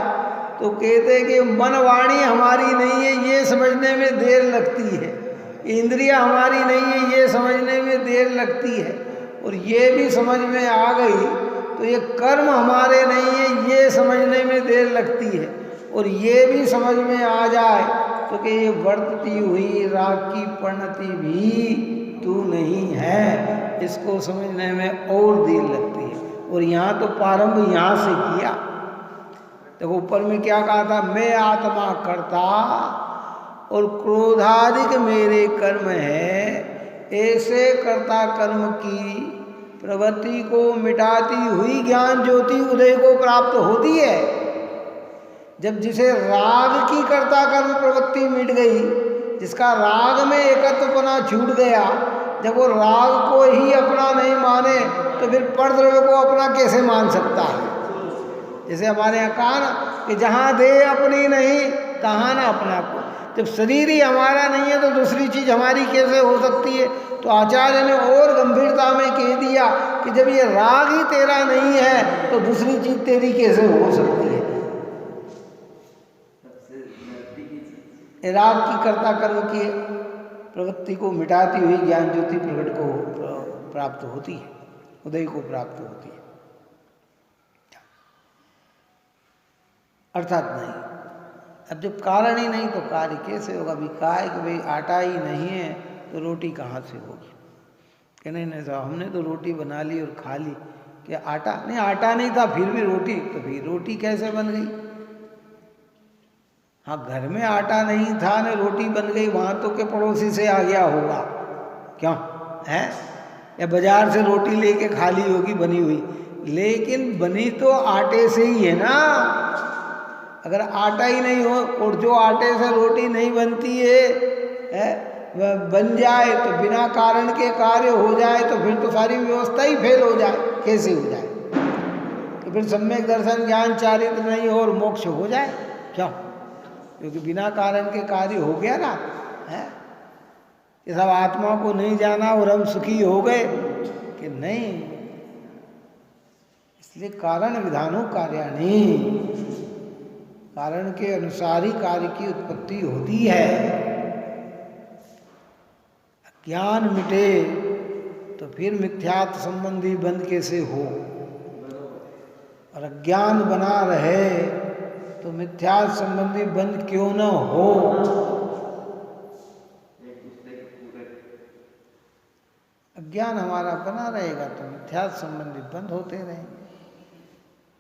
तो कहते हैं कि मन वाणी हमारी नहीं है, ये समझने में देर लगती है। इंद्रियां हमारी नहीं है, ये समझने में देर लगती है। और ये भी समझ में आ गई तो ये कर्म हमारे नहीं है, ये समझने में देर लगती है। और ये भी समझ में आ जाए तो कि ये वर्तती हुई राग की परिणति भी तू नहीं है, इसको समझने में और देर लगती है। और यहाँ तो प्रारंभ यहाँ से किया। देखो ऊपर में क्या कहा था? मैं आत्मा करता और क्रोधादिक मेरे कर्म है, ऐसे कर्ता कर्म की प्रवृत्ति को मिटाती हुई ज्ञान ज्योति उदय को प्राप्त होती है। जब जिसे राग की कर्ता कर्म प्रवृत्ति मिट गई, जिसका राग में एकत्वपना छूट गया, जब वो राग को ही अपना नहीं माने तो फिर परद्रव्य को अपना कैसे मान सकता है? जैसे हमारे यहाँ कहा ना कि जहाँ देह अपनी नहीं तहाँ ना अपना को। जब शरीर ही हमारा नहीं है तो दूसरी चीज हमारी कैसे हो सकती है? तो आचार्य ने और गंभीरता में कह दिया कि जब ये राग ही तेरा नहीं है तो दूसरी चीज तेरी कैसे हो सकती है? राग की कर्ता कर्म की प्रवृत्ति को मिटाती हुई ज्ञान ज्योति प्रकट को प्राप्त होती है, उदय को प्राप्त होती है। अर्थात नहीं, अब जब कारण ही नहीं तो कार्य कैसे होगा? अभी काय कि भाई आटा ही नहीं है तो रोटी कहाँ से होगी? कि नहीं साहब हमने तो रोटी बना ली और खा ली, कि आटा नहीं, आटा नहीं था फिर भी रोटी, तो फिर रोटी कैसे बन गई? हाँ, घर में आटा नहीं था ना रोटी बन गई, वहां तो के पड़ोसी से आ गया होगा, क्यों है? या बाजार से रोटी लेके खा ली होगी बनी हुई, लेकिन बनी तो आटे से ही है ना। अगर आटा ही नहीं हो और जो आटे से रोटी नहीं बनती है वह बन जाए तो बिना कारण के कार्य हो जाए तो फिर तो सारी व्यवस्था ही फेल हो जाए। कैसे हो जाए? तो फिर सम्यक दर्शन ज्ञान चारित्र नहीं हो और मोक्ष हो जाए, क्यों? क्योंकि बिना कारण के कार्य हो गया ना, है? ये सब आत्मा को नहीं जाना और हम सुखी हो गए कि नहीं। इसलिए कारण विधानो कार्याणि, कारण के अनुसार ही कार्य की उत्पत्ति होती है। ज्ञान मिटे तो फिर मिथ्यात्व संबंधी बंध कैसे हो? और अज्ञान बना रहे तो मिथ्यात्व संबंधी बंध क्यों न हो? अज्ञान हमारा बना रहेगा तो मिथ्यात्व संबंधी बंध होते रहेंगे।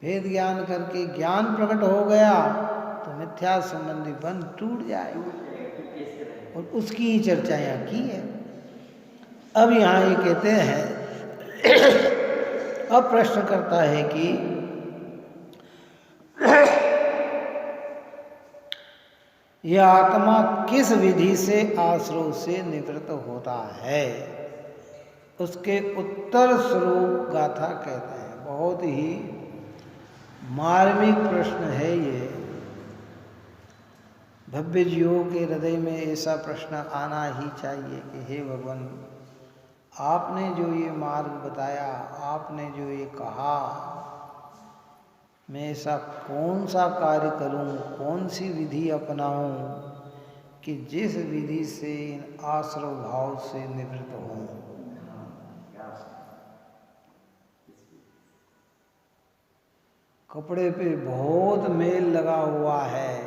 भेद ज्ञान करके ज्ञान प्रकट हो गया तो मिथ्यात्व संबंधी बंध टूट जाएगा, और उसकी ही चर्चा यहाँ की है। अब यहाँ ये कहते हैं, अब प्रश्न करता है कि यह आत्मा किस विधि से आश्रव से निवृत्त होता है? उसके उत्तर स्वरूप गाथा कहते हैं। बहुत ही मार्मिक प्रश्न है ये। भव्य जीवों के हृदय में ऐसा प्रश्न आना ही चाहिए कि हे भगवान, आपने जो ये मार्ग बताया, आपने जो ये कहा, मैं ऐसा कौन सा कार्य करूं, कौन सी विधि अपनाऊं कि जिस विधि से इन आश्रव भाव से निवृत्त हों? कपड़े पे बहुत मेल लगा हुआ है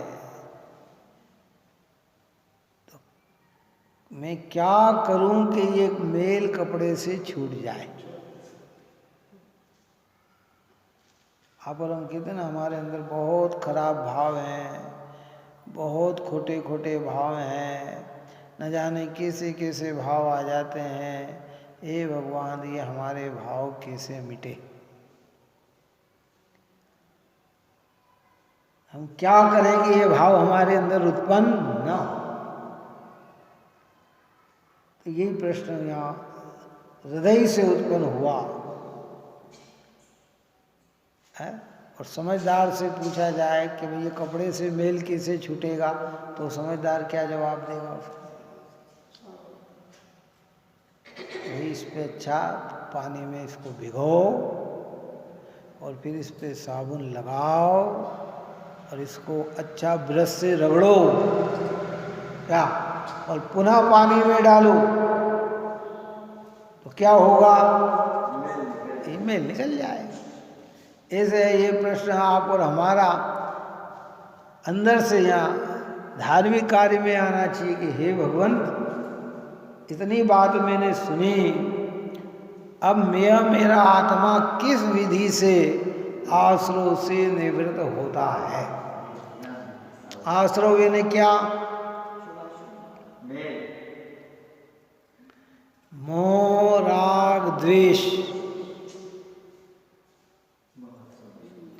तो मैं क्या करूं कि ये मेल कपड़े से छूट जाए? आप और हम कहते हैं ना, हमारे अंदर बहुत खराब भाव हैं, बहुत खोटे खोटे भाव हैं, न जाने कैसे कैसे भाव आ जाते हैं। हे भगवान, ये हमारे भाव कैसे मिटे? हम क्या करें कि ये भाव हमारे अंदर उत्पन्न न हो? तो यही प्रश्न यहाँ हृदय से उत्पन्न हुआ है। और समझदार से पूछा जाए कि भाई ये कपड़े से मेल कैसे छूटेगा, तो समझदार क्या जवाब देगा उसको? भाई इस पे अच्छा पानी में इसको भिगो और फिर इस पे साबुन लगाओ और इसको अच्छा ब्रश से रगड़ो, क्या, और पुनः पानी में डालो तो क्या होगा? ये मेल निकल जाएगा। ऐसे ये प्रश्न आप और हमारा अंदर से यहाँ धार्मिक कार्य में आना चाहिए कि हे भगवान, इतनी बात मैंने सुनी, अब मेरा आत्मा किस विधि से आश्रव से निवृत्त होता है? आश्रव यानी क्या? मोह राग द्वेष,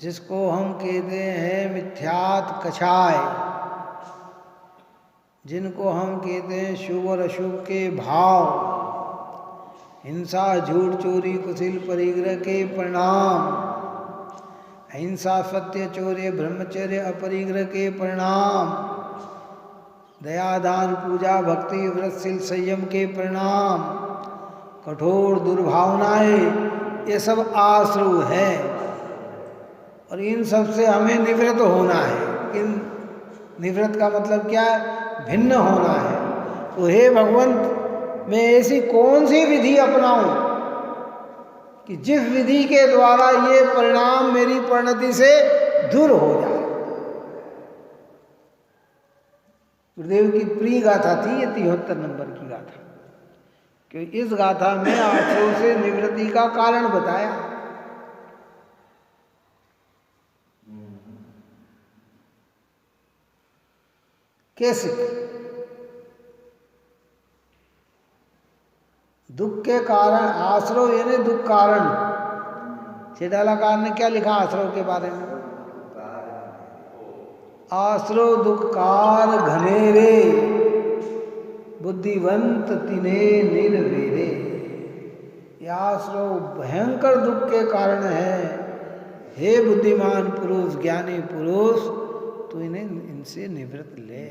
जिसको हम कहते हैं मिथ्यात्व कछाय, जिनको हम कहते हैं शुभ और अशुभ के भाव, हिंसा झूठ चोरी कुटिल परिग्रह के परिणाम, अहिंसा सत्य चौर्य ब्रह्मचर्य अपरिग्रह के परिणाम, दया दान पूजा भक्ति व्रतशील संयम के परिणाम, कठोर दुर्भावनाएं, ये सब आश्रव है। और इन सब से हमें निवृत्त होना है। इन निवृत्त का मतलब क्या है? भिन्न होना है। तो हे भगवंत, मैं ऐसी कौन सी विधि अपनाऊं कि जिस विधि के द्वारा ये परिणाम मेरी परिणति से दूर हो जाए? गुरुदेव की प्रिय गाथा थी ये 73 नंबर की गाथा, क्योंकि इस गाथा में आश्रव से निवृत्ति का कारण बताया। कैसे दुख के कारण, आश्रव यानी दुख कारण। छेदालाकार ने क्या लिखा आश्रव के बारे में? आश्रव दुखकार घनेरे, बुद्धिवंत तिने निर्वेदे। यह आश्रव भयंकर दुख के कारण है। हे बुद्धिमान पुरुष, ज्ञानी पुरुष, तो इन्हें इनसे निवृत्त ले,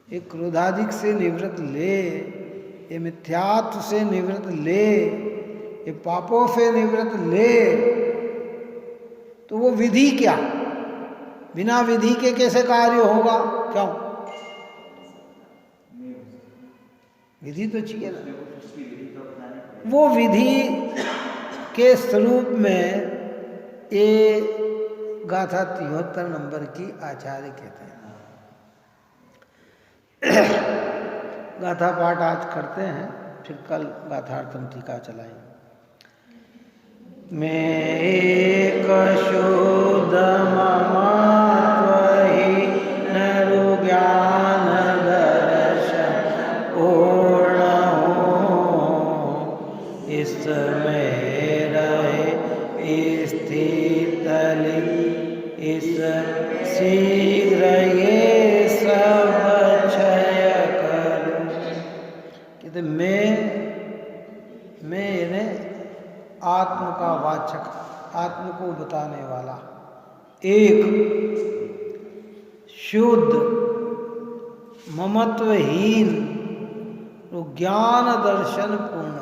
ये क्रोधाधिक से निवृत्त ले, ये मिथ्यात्व से निवृत्त ले, ये पापों से निवृत्त ले। तो वो विधि क्या? बिना विधि के कैसे कार्य होगा? क्यों? विधि तो चाहिए ना। वो विधि के स्वरूप में ये गाथा 73 नंबर की आचार्य कहते हैं। गाथा पाठ आज करते हैं, फिर कल गाथार्थम टीका चलाएंगे। मैं एक शुद्ध ममत्वहि नरु ज्ञान दर्शन पूर्ण हूँ, इसमें रहे स्थित इस शीघ्र ये सब क्षय करूं। कहते मैं इन्हें आत्म का वाचक, आत्म को बताने वाला, एक शुद्ध ममत्वहीन तो ज्ञान दर्शन पूर्ण।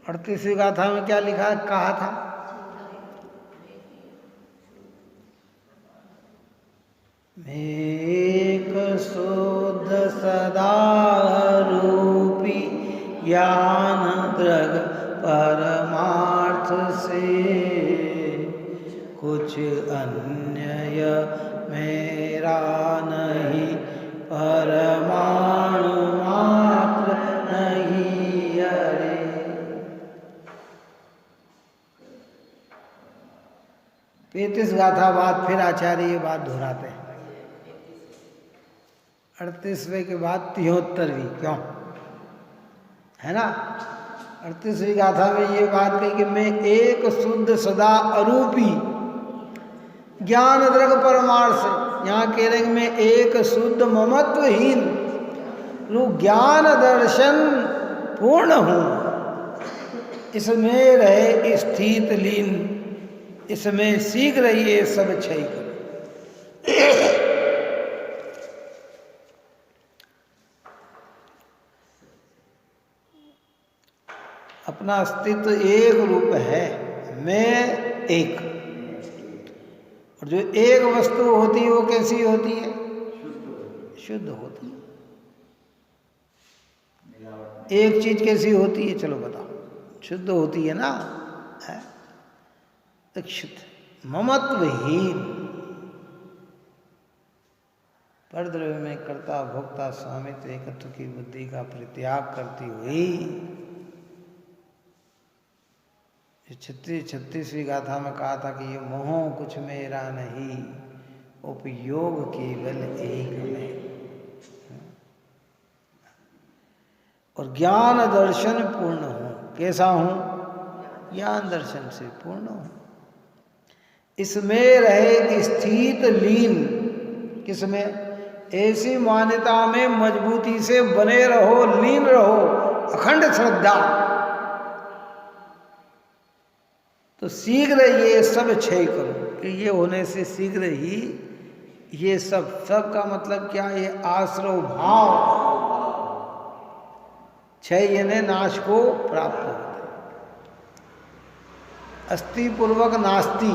38वीं गाथा में क्या लिखा कहा था? एक शुद्ध सदा रूपी ज्ञान दृग परमार्थ से, कुछ अन्य मेरा नहीं, परमाणु मात्र नहीं अरे। पैंतीस गाथा बाद फिर आचार्य ये बात दोहराते हैं। 38वें के बाद 73वीं, क्यों है ना? 38वीं गाथा में ये बात कही कि मैं एक शुद्ध सदा अरूपी ज्ञान दृग परमार्थ से, यहाँ कह रहे हैं मैं एक शुद्ध ममत्वहीन ज्ञान दर्शन पूर्ण हूँ, इसमें रहे स्थित लीन, इसमें शीघ्र ये सब क्षय करो। अपना अस्तित्व एक रूप है, मैं एक, और जो एक वस्तु होती है वो कैसी होती है? शुद्ध होती है। एक चीज कैसी होती है? चलो बताओ। शुद्ध होती है ना, है एक शुद्ध ममत्वहीन, परद्रव्य में कर्ता भोक्ता स्वामित्व एकत्व की बुद्धि का परित्याग करती हुई। 36वीं गाथा में कहा था कि ये मोह कुछ मेरा नहीं, उपयोग केवल एक में, और ज्ञान दर्शन पूर्ण हूँ। कैसा हूँ? ज्ञान दर्शन से पूर्ण हूँ। इसमें रहे स्थित लीन, किसमें? ऐसी मान्यता में मजबूती से बने रहो, लीन रहो, अखंड श्रद्धा, तो शीघ्र ये सब क्षय करो। कि ये होने से शीघ्र ही ये सब का मतलब क्या? ये आश्रव भाव क्षय यानी नाश को प्राप्त होते। अस्थि पूर्वक नास्ति,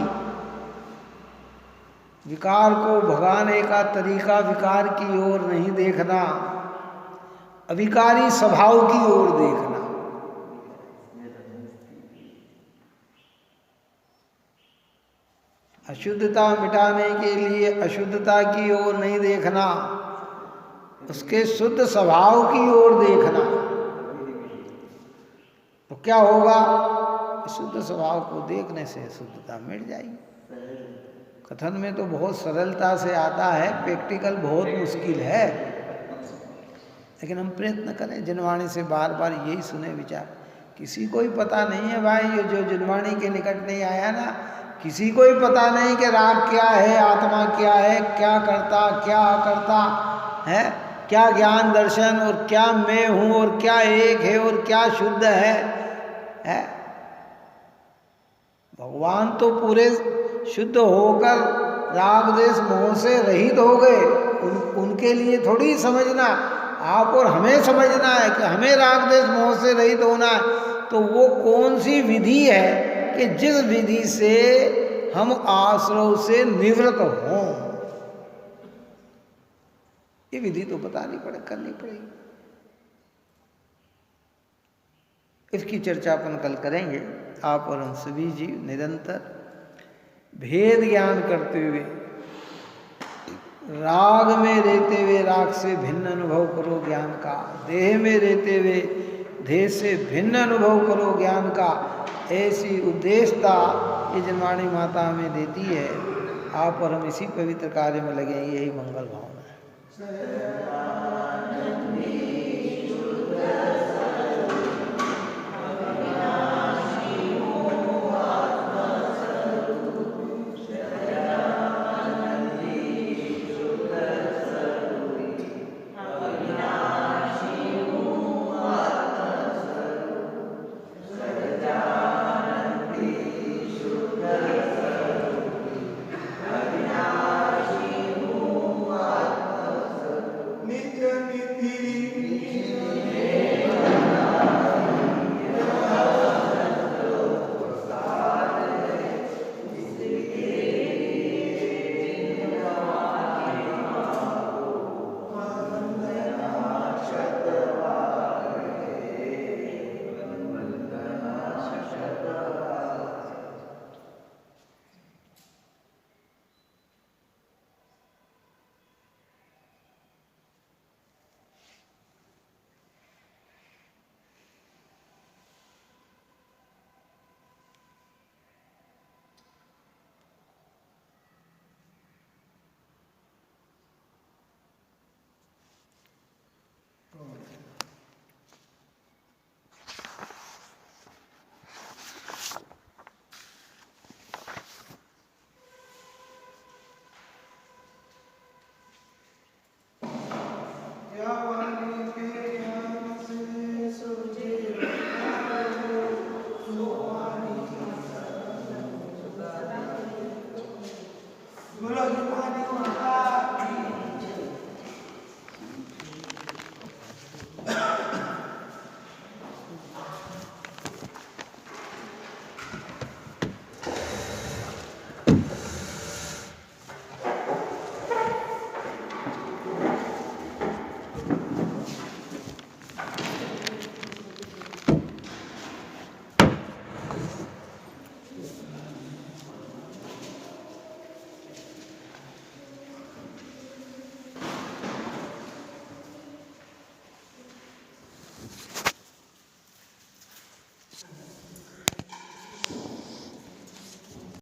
विकार को भगाने का तरीका विकार की ओर नहीं देखना, अविकारी स्वभाव की ओर देखना। अशुद्धता मिटाने के लिए अशुद्धता की ओर नहीं देखना, उसके शुद्ध स्वभाव की ओर देखना। तो क्या होगा? शुद्ध स्वभाव को देखने से शुद्धता मिट जाएगी। कथन में तो बहुत सरलता से आता है, प्रैक्टिकल बहुत मुश्किल है, लेकिन हम प्रयत्न करें जिनवाणी से बार बार यही सुने विचार। किसी को ही पता नहीं है भाई, ये जो जिनवाणी के निकट नहीं आया ना, किसी को ही पता नहीं कि राग क्या है, आत्मा क्या है, क्या करता क्या करता है, क्या ज्ञान दर्शन और क्या मैं हूँ और क्या एक है और क्या शुद्ध है? भगवान तो पूरे शुद्ध होकर राग द्वेष मोह से रहित हो गए। उनके लिए थोड़ी समझना, आप और हमें समझना है कि हमें राग द्वेष मोह से रहित होना है। तो वो कौन सी विधि है कि जिस विधि से हम आश्रव से निवृत्त हों? ये विधि तो बतानी करनी पड़ेगी। इसकी चर्चा अपन कल करेंगे। आप और हम सभी जीव निरंतर भेद ज्ञान करते हुए, राग में रहते हुए राग से भिन्न अनुभव करो ज्ञान का, देह में रहते हुए देह से भिन्न अनुभव करो ज्ञान का। ऐसी उद्देश्यता ये जिनवाणी माता हमें देती है। आप और हम इसी पवित्र कार्य में लगे, यही मंगल भावना है।